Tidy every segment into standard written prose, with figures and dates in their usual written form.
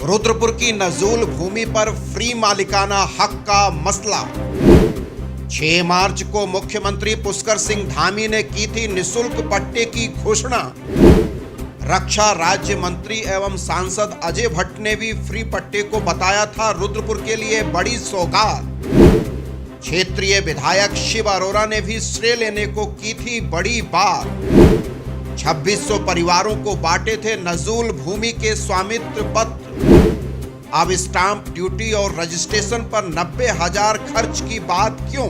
रुद्रपुर की नजूल भूमि पर फ्री मालिकाना हक का मसला। 6 मार्च को मुख्यमंत्री पुष्कर सिंह धामी ने की थी निशुल्क पट्टे की घोषणा। रक्षा राज्य मंत्री एवं सांसद अजय भट्ट ने भी फ्री पट्टे को बताया था रुद्रपुर के लिए बड़ी सौगात। क्षेत्रीय विधायक शिव अरोरा ने भी श्रेय लेने को की थी बड़ी बात। 2600 परिवारों को बांटे थे नजूल भूमि के स्वामित्व पत्र। अब स्टाम्प ड्यूटी और रजिस्ट्रेशन पर 90,000 खर्च की बात क्यों?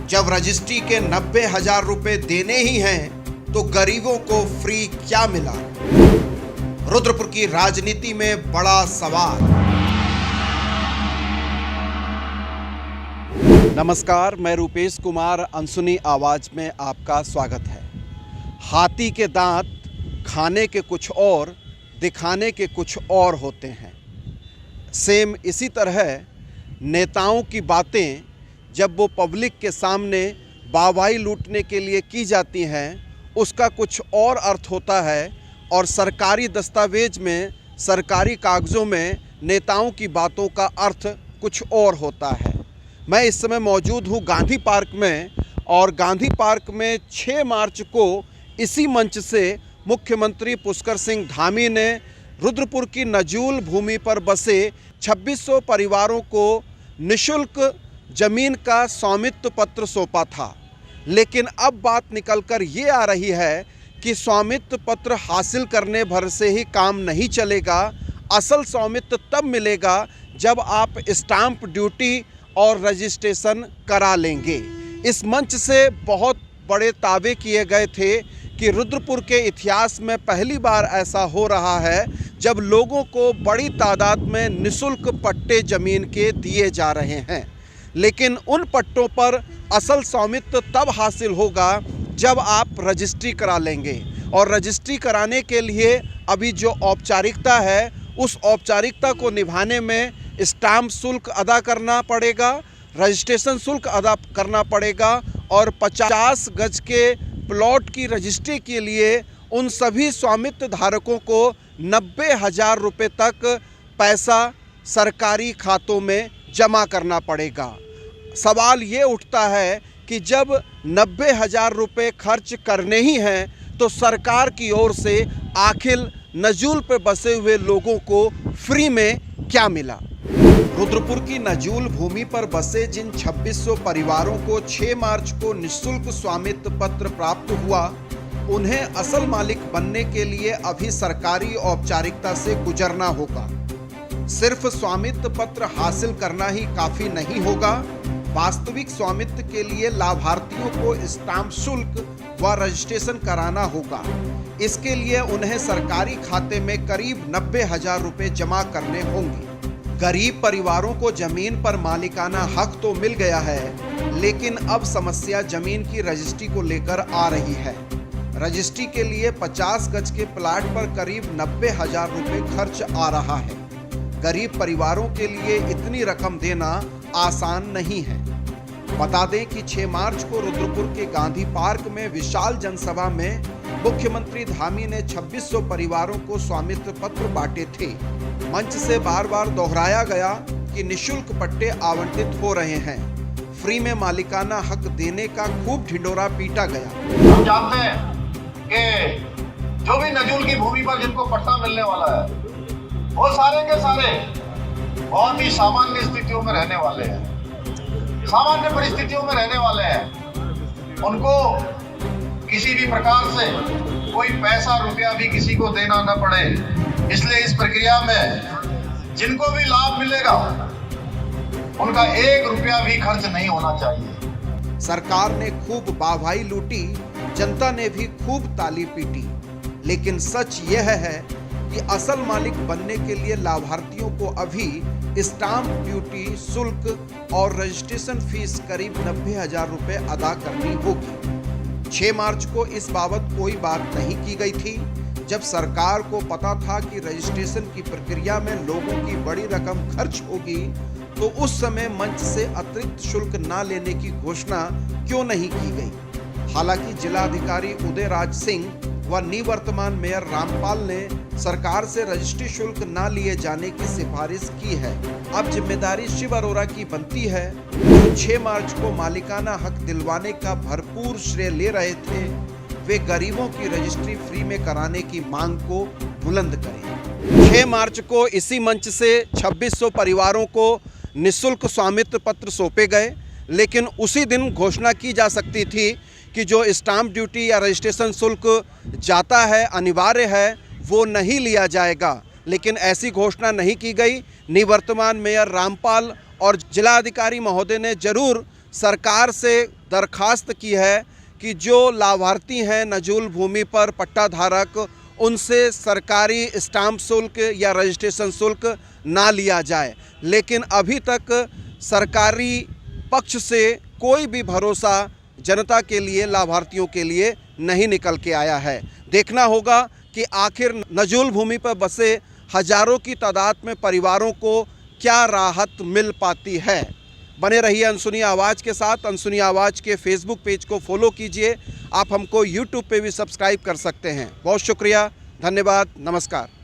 जब रजिस्ट्री के 90,000 रुपए देने ही हैं तो गरीबों को फ्री क्या मिला? रुद्रपुर की राजनीति में बड़ा सवाल। नमस्कार, मैं रूपेश कुमार, अनसुनी आवाज में आपका स्वागत है। हाथी के दांत खाने के कुछ और, दिखाने के कुछ और होते हैं। सेम इसी तरह नेताओं की बातें जब वो पब्लिक के सामने वाहवाही लूटने के लिए की जाती हैं, उसका कुछ और अर्थ होता है और सरकारी दस्तावेज में, सरकारी कागज़ों में नेताओं की बातों का अर्थ कुछ और होता है। मैं इस समय मौजूद हूँ गांधी पार्क में, और गांधी पार्क में 6 मार्च को इसी मंच से मुख्यमंत्री पुष्कर सिंह धामी ने रुद्रपुर की नजूल भूमि पर बसे 2600 परिवारों को निशुल्क जमीन का स्वामित्व पत्र सौंपा था। लेकिन अब बात निकलकर ये आ रही है कि स्वामित्व पत्र हासिल करने भर से ही काम नहीं चलेगा। असल स्वामित्व तब मिलेगा जब आप स्टाम्प ड्यूटी और रजिस्ट्रेशन करा लेंगे। इस मंच से बहुत बड़े दावे किए गए थे कि रुद्रपुर के इतिहास में पहली बार ऐसा हो रहा है जब लोगों को बड़ी तादाद में निशुल्क पट्टे ज़मीन के दिए जा रहे हैं। लेकिन उन पट्टों पर असल स्वामित्व तब हासिल होगा जब आप रजिस्ट्री करा लेंगे, और रजिस्ट्री कराने के लिए अभी जो औपचारिकता है, उस औपचारिकता को निभाने में स्टाम्प शुल्क अदा करना पड़ेगा, रजिस्ट्रेशन शुल्क अदा करना पड़ेगा, और 50 गज के प्लॉट की रजिस्ट्री के लिए उन सभी स्वामित्व धारकों को 90,000 रुपये तक पैसा सरकारी खातों में जमा करना पड़ेगा। सवाल ये उठता है कि जब 90,000 रुपये खर्च करने ही हैं तो सरकार की ओर से आखिर नजूल पे बसे हुए लोगों को फ्री में क्या मिला? रुद्रपुर की नजूल भूमि पर बसे जिन 2600 परिवारों को 6 मार्च को निःशुल्क स्वामित्व पत्र प्राप्त हुआ, उन्हें असल मालिक बनने के लिए अभी सरकारी औपचारिकता से गुजरना होगा। सिर्फ स्वामित्व पत्र हासिल करना ही काफी नहीं होगा। वास्तविक स्वामित्व के लिए लाभार्थियों को स्टाम्प शुल्क व रजिस्ट्रेशन कराना होगा। इसके लिए उन्हें सरकारी खाते में करीब 90,000 रुपये जमा करने होंगे। गरीब परिवारों को जमीन पर मालिकाना हक तो मिल गया है, लेकिन अब समस्या जमीन की रजिस्ट्री को लेकर आ रही है। रजिस्ट्री के लिए 50 गज के प्लाट पर करीब 90,000 रुपये खर्च आ रहा है। गरीब परिवारों के लिए इतनी रकम देना आसान नहीं है। बता दें कि 6 मार्च को रुद्रपुर के गांधी पार्क में विशाल जनसभा में मुख्यमंत्री धामी ने 2600 परिवारों को स्वामित्व पत्र बांटे थे। मंच से बार बार दोहराया गया कि निशुल्क पट्टे आवंटित हो रहे हैं। फ्री में मालिकाना हक देने का खूब ढिंडोरा पीटा गया। हम जानते हैं कि जो भी नजूल की भूमि पर जिनको पट्टा मिलने वाला है, वो सारे के सारे बहुत ही सामान्य स्थितियों में रहने वाले हैं, सामान्य परिस्थितियों में रहने वाले हैं। उनको किसी भी प्रकार से कोई पैसा रुपया भी किसी को देना न पड़े। इसलिए इस प्रक्रिया में जिनको भी लाभ मिलेगा, उनका 1 रुपया भी खर्च नहीं होना चाहिए। सरकार ने खूब वाहवाही लूटी, जनता ने भी खूब ताली पीटी, लेकिन सच यह है कि असल मालिक बनने के लिए लाभार्थियों को अभी स्टाम्प ड्यूटी, शुल्क और रजिस्ट्रेशन फीस करीब 90,000 रुपये अदा करनी होगी। 6 मार्च को इस बाबत कोई बात नहीं की गई थी। जब सरकार को पता था कि रजिस्ट्रेशन की प्रक्रिया में लोगों की बड़ी रकम खर्च होगी, तो उस समय मंच से अतिरिक्त शुल्क न लेने की घोषणा क्यों नहीं की गई? हालांकि जिलाधिकारी उदय राज सिंह व निवर्तमान मेयर रामपाल ने सरकार से रजिस्ट्री शुल्क न लिए जाने की सिफारिश की है। अब जिम्मेदारी शिव अरोरा की बनती है, जो 6 मार्च को मालिकाना हक दिलवाने का भरपूर श्रेय ले रहे थे, वे गरीबों की रजिस्ट्री फ्री में कराने की मांग को बुलंद करें। 6 मार्च को इसी मंच से 2600 परिवारों को निःशुल्क स्वामित्व पत्र सौंपे गए, लेकिन उसी दिन घोषणा की जा सकती थी कि जो स्टाम्प ड्यूटी या रजिस्ट्रेशन शुल्क जाता है, अनिवार्य है, वो नहीं लिया जाएगा। लेकिन ऐसी घोषणा नहीं की गई। निवर्तमान मेयर रामपाल और जिलाधिकारी महोदय ने जरूर सरकार से दरखास्त की है कि जो लाभार्थी हैं नजूल भूमि पर पट्टाधारक, उनसे सरकारी स्टाम्प शुल्क या रजिस्ट्रेशन शुल्क ना लिया जाए। लेकिन अभी तक सरकारी पक्ष से कोई भी भरोसा जनता के लिए, लाभार्थियों के लिए नहीं निकल के आया है। देखना होगा कि आखिर नजूल भूमि पर बसे हजारों की तादाद में परिवारों को क्या राहत मिल पाती है। बने रहिए अनसुनी आवाज़ के साथ। अनसुनी आवाज़ के फेसबुक पेज को फॉलो कीजिए। आप हमको यूट्यूब पे भी सब्सक्राइब कर सकते हैं। बहुत शुक्रिया, धन्यवाद, नमस्कार।